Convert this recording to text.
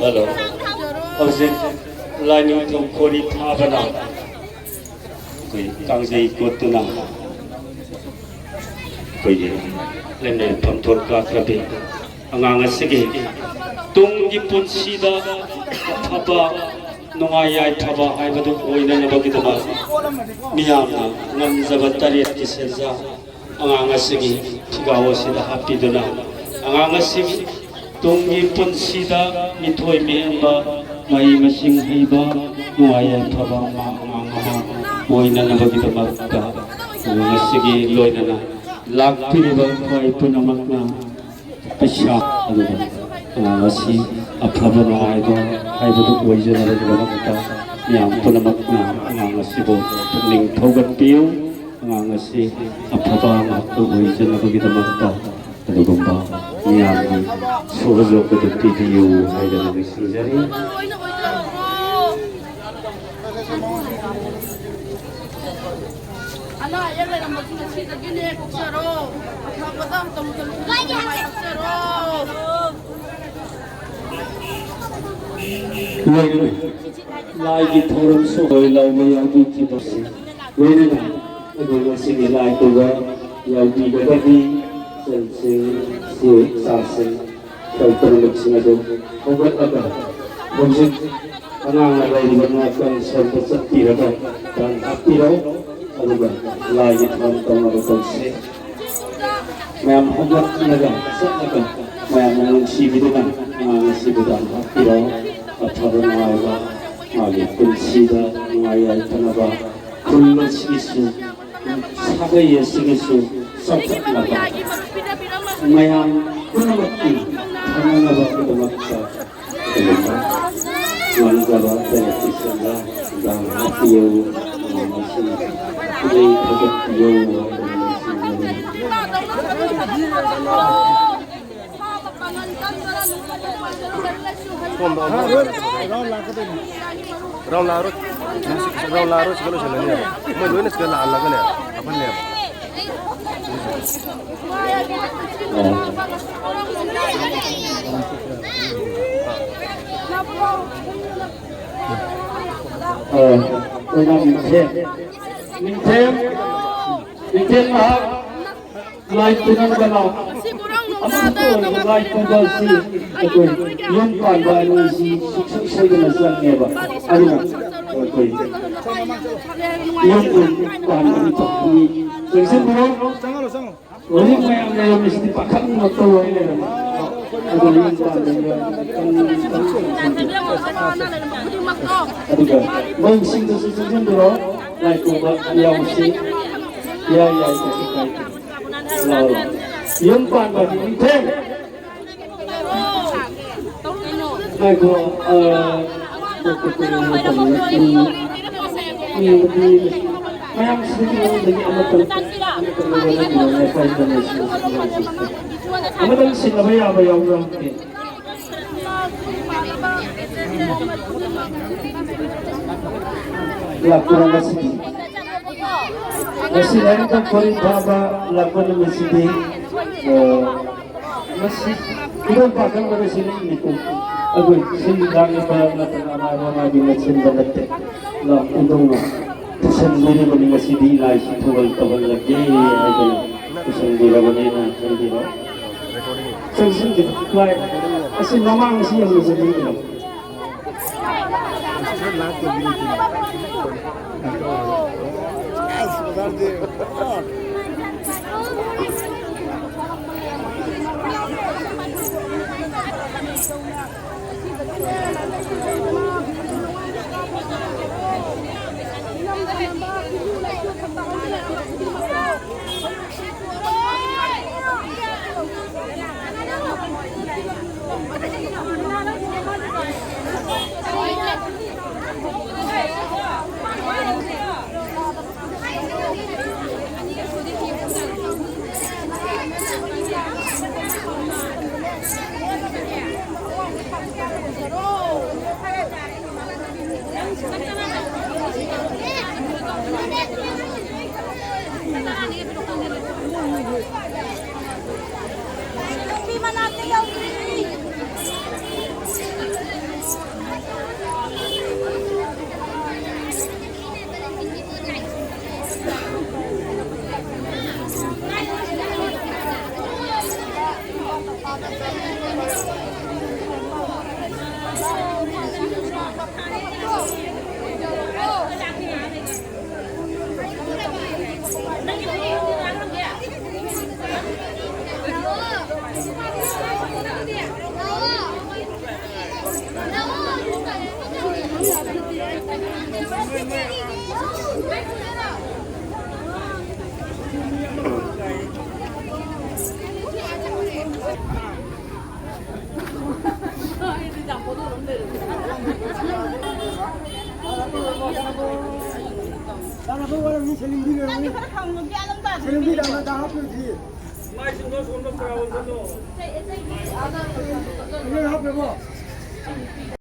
Hello. How's it? Lining to khoiri faba na. Koi Khangjrakpam tu na. Koi lene pamthor ka krabi. Angang asigi. Tung gi punsida faba nungayai faba hai badu oina na bagi dama. Miyamna ngam zabatariat ki serza. Angang asigi tigawo sida happy duna. Angang asigi Tungi punsida mitoi mehba mai masing haiba nuaya thaba ma moina na bagita marka ngasigi loina na lakpiriba khoi punamakna pasha aduba ngasi aphaba nuaya haibu oijana na bakta yam punamakna ngasi bo ning thogat piu ngasi aphaba ma oijana bagita marka aduba Miyami sozo ko de video ay da ni sinjari ana yele na masin si da gine ko saro apa ta tam tam mai saro lai gi thoram so hoi lau me yaw bi ki basi wene na ko si ni lai ko ga yaw bi ga bi Sensing kalkulus na do. Obat ada. Mungkin anak ada di mana kan sampai setira dan hati ro. Aduga lagi tentang konsep. Mem obat naga, sanaga. Mem mengunci bidukan, mengunci bidukan hati ro. Atau mengawa, mali kunci dah mengawa tanaba. Kulus isu, sageigi isu, sampai naga. Mayang kunamati kananga ba kumaksa wanda ba beneficial da hapiyo masi kule hapiyo Raul larut segala sebenarnya. Mau ini segala ala kan ya? Apa nih? Minten lah, lain tunan kalau, apa tu lain tunan si, itu yang pandai si sukses dengan sangat hebat, ada okay. Yang pandai itu, jadi orang yang mesti pakai motor ini, ada yang pandai, ada mungkin itu sesuatu dulu, lain tunan yang mesti ya itu lalu yang pandai ini lagu Mayang sedikit lagi amat sinabaya bayau orang ya kurang sedikit Kasi lang ka po rin baba laban naman sila. Mas ibang bakang mo na sila ini ko. Agoy, sila lang yung parang natanamara bilat sila natin. Na udong mo. Kusan nila mo nga si Dina, si tuwal-tawal lagi. Kusan nila mo na hindi mo. Sindi, kasi mamang siya mo sa dito.